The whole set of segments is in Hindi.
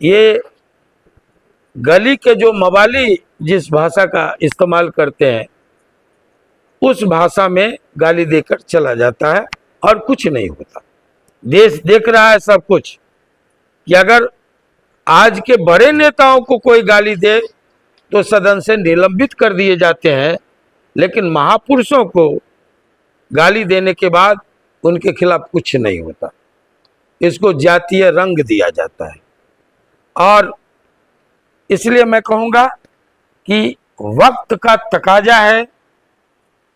ये गली के जो मवाली जिस भाषा का इस्तेमाल करते हैं उस भाषा में गाली देकर चला जाता है और कुछ नहीं होता। देश देख रहा है सब कुछ कि अगर आज के बड़े नेताओं को कोई गाली दे तो सदन से निलंबित कर दिए जाते हैं, लेकिन महापुरुषों को गाली देने के बाद उनके खिलाफ कुछ नहीं होता। इसको जातीय रंग दिया जाता है। और इसलिए मैं कहूँगा कि वक्त का तकाजा है,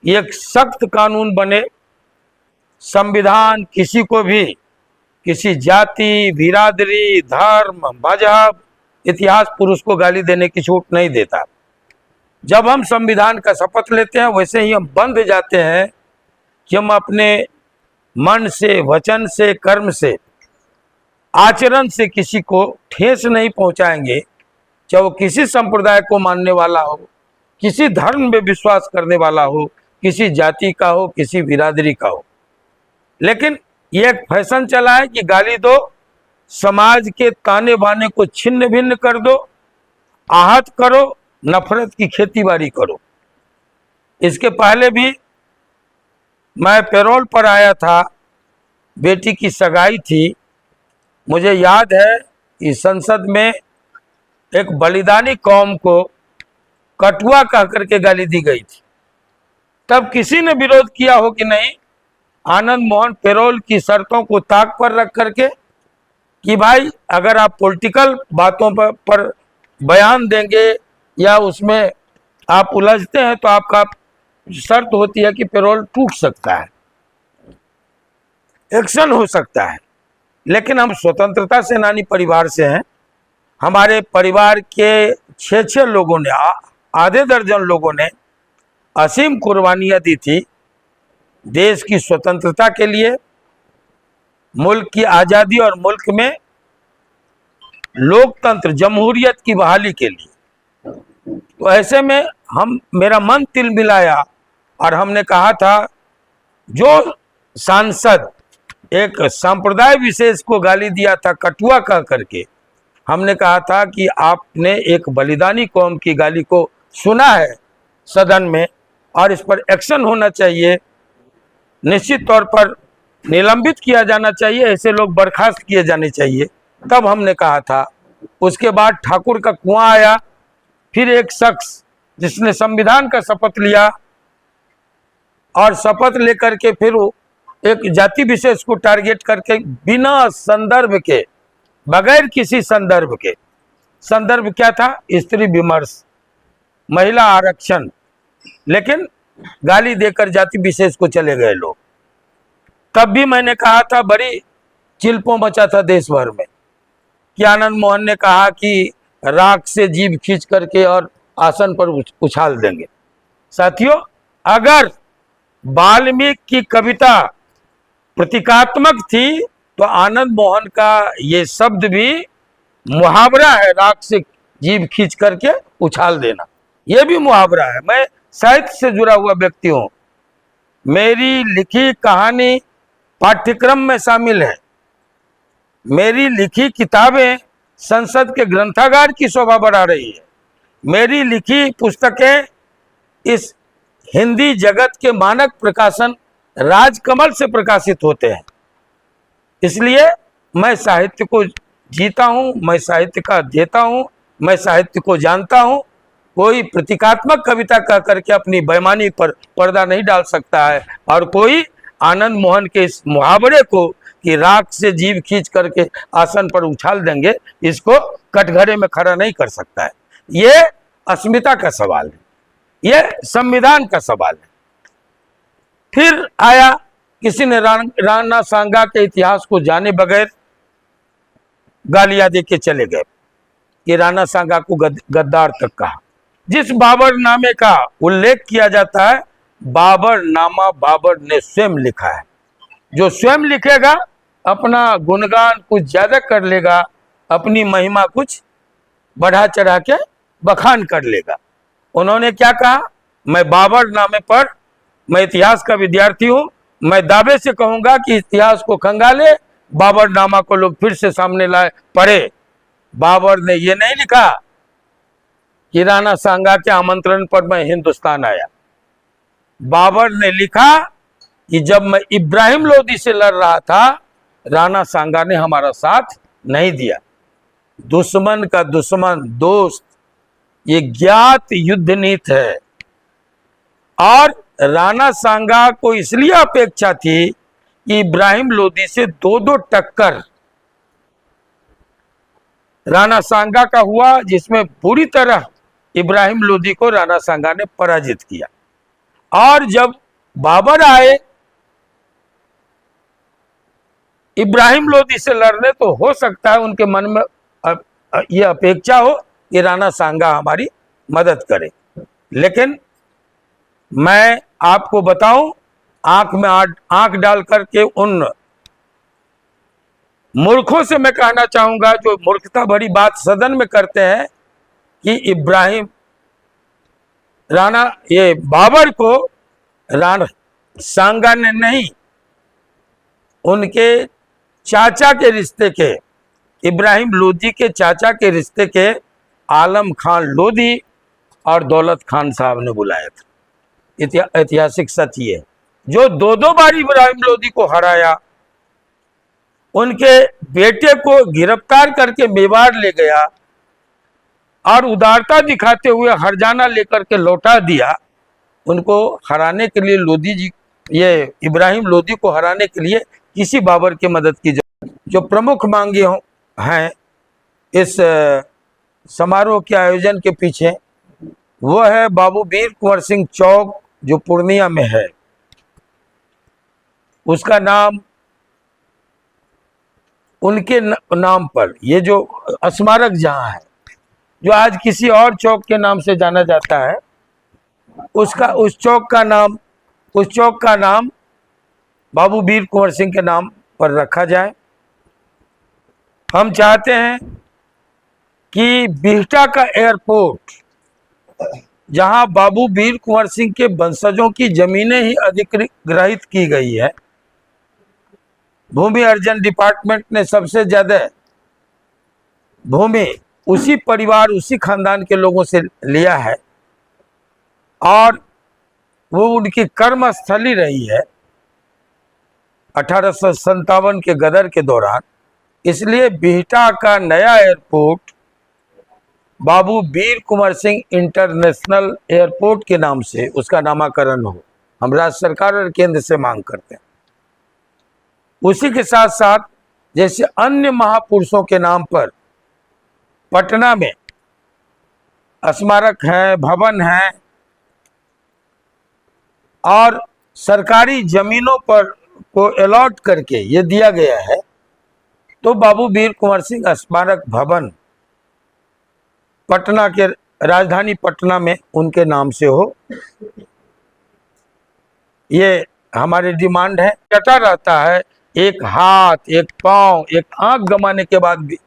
एक सख्त कानून बने, संविधान किसी को भी किसी जाति, बिरादरी, धर्म, मजहब, इतिहास पुरुष को गाली देने की छूट नहीं देता। जब हम संविधान का शपथ लेते हैं वैसे ही हम बंध जाते हैं कि हम अपने मन से, वचन से, कर्म से, आचरण से किसी को ठेस नहीं पहुंचाएंगे, चाहे वो किसी संप्रदाय को मानने वाला हो, किसी धर्म में विश्वास करने वाला हो, किसी जाति का हो, किसी बिरादरी का हो। लेकिन ये एक फैशन चला है कि गाली दो, समाज के ताने बाने को छिन्न भिन्न कर दो, आहत करो, नफरत की खेतीबाड़ी करो। इसके पहले भी मैं पैरोल पर आया था, बेटी की सगाई थी। मुझे याद है कि संसद में एक बलिदानी कौम को कटुआ कह करके गाली दी गई थी। तब किसी ने विरोध किया हो कि नहीं? आनंद मोहन पैरोल की शर्तों को ताक पर रख करके कि भाई अगर आप पॉलिटिकल बातों पर बयान देंगे या उसमें आप उलझते हैं तो आपका शर्त होती है कि पैरोल टूट सकता है, एक्शन हो सकता है। लेकिन हम स्वतंत्रता सेनानी परिवार से हैं। हमारे परिवार के 6 लोगों ने, आधे दर्जन लोगों ने असीम कुर्बानियां दी थी देश की स्वतंत्रता के लिए, मुल्क की आज़ादी और मुल्क में लोकतंत्र, जमहूरियत की बहाली के लिए। तो ऐसे में मेरा मन तिल मिलाया और हमने कहा था, जो सांसद एक संप्रदाय विशेष को गाली दिया था कटुआ कह करके, हमने कहा था कि आपने एक बलिदानी कौम की गाली को सुना है सदन में और इस पर एक्शन होना चाहिए, निश्चित तौर पर निलंबित किया जाना चाहिए, ऐसे लोग बर्खास्त किए जाने चाहिए। तब हमने कहा था। उसके बाद ठाकुर का कुआं आया, फिर एक शख्स जिसने संविधान का शपथ लिया और शपथ लेकर के फिर एक जाति विशेष को टारगेट करके बिना संदर्भ के, बगैर किसी संदर्भ के, संदर्भ क्या था? स्त्री विमर्श, महिला आरक्षण, लेकिन गाली देकर जाति विशेष को चले गए लोग। तब भी मैंने कहा था, बड़ी चिल्पों मचा था देश भर में कि आनंद मोहन ने कहा कि राख से जीभ खींच करके और आसन पर उछाल देंगे। साथियों, अगर वाल्मीकि की कविता प्रतीकात्मक थी तो आनंद मोहन का ये शब्द भी मुहावरा है, राख से जीभ खींच करके उछाल देना, ये भी मुहावरा है। मैं साहित्य से जुड़ा हुआ व्यक्ति हूँ, मेरी लिखी कहानी पाठ्यक्रम में शामिल है, मेरी लिखी किताबें संसद के ग्रंथागार की शोभा बढ़ा रही है, मेरी लिखी पुस्तकें इस हिंदी जगत के मानक प्रकाशन राजकमल से प्रकाशित होते हैं। इसलिए मैं साहित्य को जीता हूँ, मैं साहित्य का देता हूँ, मैं साहित्य को जानता हूँ। कोई प्रतीकात्मक कविता कह करके अपनी बेईमानी पर पर्दा नहीं डाल सकता है और कोई आनंद मोहन के इस मुहावरे को कि राख से जीभ खींच करके आसन पर उछाल देंगे, इसको कटघरे में खड़ा नहीं कर सकता है। ये अस्मिता का सवाल है, ये संविधान का सवाल है। फिर आया, किसी ने राणा सांगा के इतिहास को जाने बगैर गालियां दे के चले गए कि राणा सांगा को गद्दार तक कहा। जिस बाबरनामे का उल्लेख किया जाता है, बाबरनामा बाबर ने स्वयं लिखा है। जो स्वयं लिखेगा अपना गुणगान कुछ ज्यादा कर लेगा, अपनी महिमा कुछ बढ़ा चढ़ा के बखान कर लेगा। उन्होंने क्या कहा? मैं बाबरनामे पर, मैं इतिहास का विद्यार्थी हूं, मैं दावे से कहूंगा कि इतिहास को खंगाले, बाबरनामा को लोग फिर से सामने लाए, पढ़े। बाबर ने ये नहीं लिखा कि राणा सांगा के आमंत्रण पर मैं हिंदुस्तान आया। बाबर ने लिखा कि जब मैं इब्राहिम लोदी से लड़ रहा था, राणा सांगा ने हमारा साथ नहीं दिया। दुश्मन का दुश्मन दोस्त, ये ज्ञात युद्ध नीति है। और राणा सांगा को इसलिए अपेक्षा थी कि इब्राहिम लोदी से दो दो टक्कर राणा सांगा का हुआ, जिसमें पूरी तरह इब्राहिम लोदी को राणा सांगा ने पराजित किया। और जब बाबर आए इब्राहिम लोदी से लड़ने, तो हो सकता है उनके मन में ये अपेक्षा हो कि राणा सांगा हमारी मदद करे। लेकिन मैं आपको बताऊं, आंख में आंख डाल करके उन मूर्खों से मैं कहना चाहूंगा जो मूर्खता भरी बात सदन में करते हैं कि ये बाबर को राणा सांगा ने नहीं, उनके चाचा के रिश्ते के, इब्राहिम लोदी के चाचा के रिश्ते के आलम खान लोदी और दौलत खान साहब ने बुलाया था। ऐतिहासिक सच ये है। जो दो दो बार इब्राहिम लोदी को हराया, उनके बेटे को गिरफ्तार करके मेवाड़ ले गया और उदारता दिखाते हुए हरजाना लेकर के लौटा दिया। उनको हराने के लिए लोदी जी, ये इब्राहिम लोदी को हराने के लिए किसी बाबर की मदद की जरूरत। जो प्रमुख मांगे हैं इस समारोह के आयोजन के पीछे, वो है बाबू वीर कुंवर सिंह चौक जो पूर्णिया में है, उसका नाम उनके नाम पर, ये जो स्मारक जहां है, जो आज किसी और चौक के नाम से जाना जाता है, उस चौक का नाम बाबू वीर कुंवर सिंह के नाम पर रखा जाए। हम चाहते हैं कि बिहटा का एयरपोर्ट, जहां बाबू वीर कुंवर सिंह के वंशजों की जमीनें ही अधिग्रहित की गई है, भूमि अर्जन डिपार्टमेंट ने सबसे ज्यादा भूमि उसी परिवार, उसी खानदान के लोगों से लिया है और वो उनकी कर्मस्थली रही है 1857 के गदर के दौरान। इसलिए बिहटा का नया एयरपोर्ट बाबू वीर कुंवर सिंह इंटरनेशनल एयरपोर्ट के नाम से उसका नामकरण हो, हम राज्य सरकार और केंद्र से मांग करते हैं। उसी के साथ साथ जैसे अन्य महापुरुषों के नाम पर पटना में स्मारक है, भवन है और सरकारी जमीनों पर को अलॉट करके ये दिया गया है, तो बाबू वीर कुंवर सिंह स्मारक भवन पटना के, राजधानी पटना में उनके नाम से हो। ये हमारी डिमांड है। डटा रहता है, एक हाथ, एक पांव, एक आंख गंवाने के बाद भी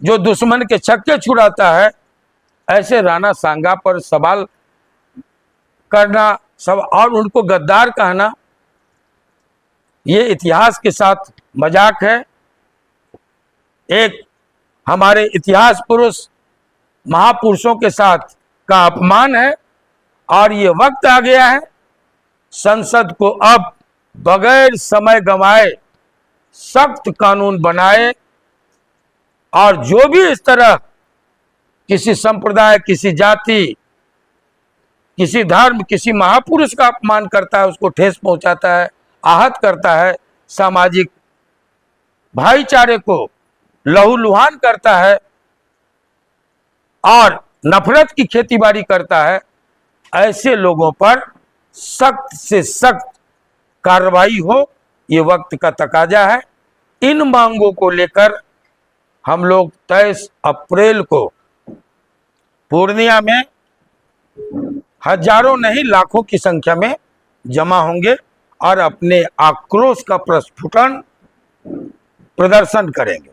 जो दुश्मन के छक्के छुड़ाता है, ऐसे राणा सांगा पर सवाल करना सब और उनको गद्दार कहना, ये इतिहास के साथ मजाक है, एक हमारे इतिहास पुरुष महापुरुषों के साथ का अपमान है। और ये वक्त आ गया है संसद को अब बगैर समय गंवाए सख्त कानून बनाए और जो भी इस तरह किसी संप्रदाय, किसी जाति, किसी धर्म, किसी महापुरुष का अपमान करता है, उसको ठेस पहुंचाता है, आहत करता है, सामाजिक भाईचारे को लहूलुहान करता है और नफरत की खेतीबाड़ी करता है, ऐसे लोगों पर सख्त से सख्त कार्रवाई हो, ये वक्त का तकाजा है। इन मांगों को लेकर हम लोग 23 अप्रैल को पूर्णिया में हजारों नहीं लाखों की संख्या में जमा होंगे और अपने आक्रोश का प्रस्फुटन प्रदर्शन करेंगे।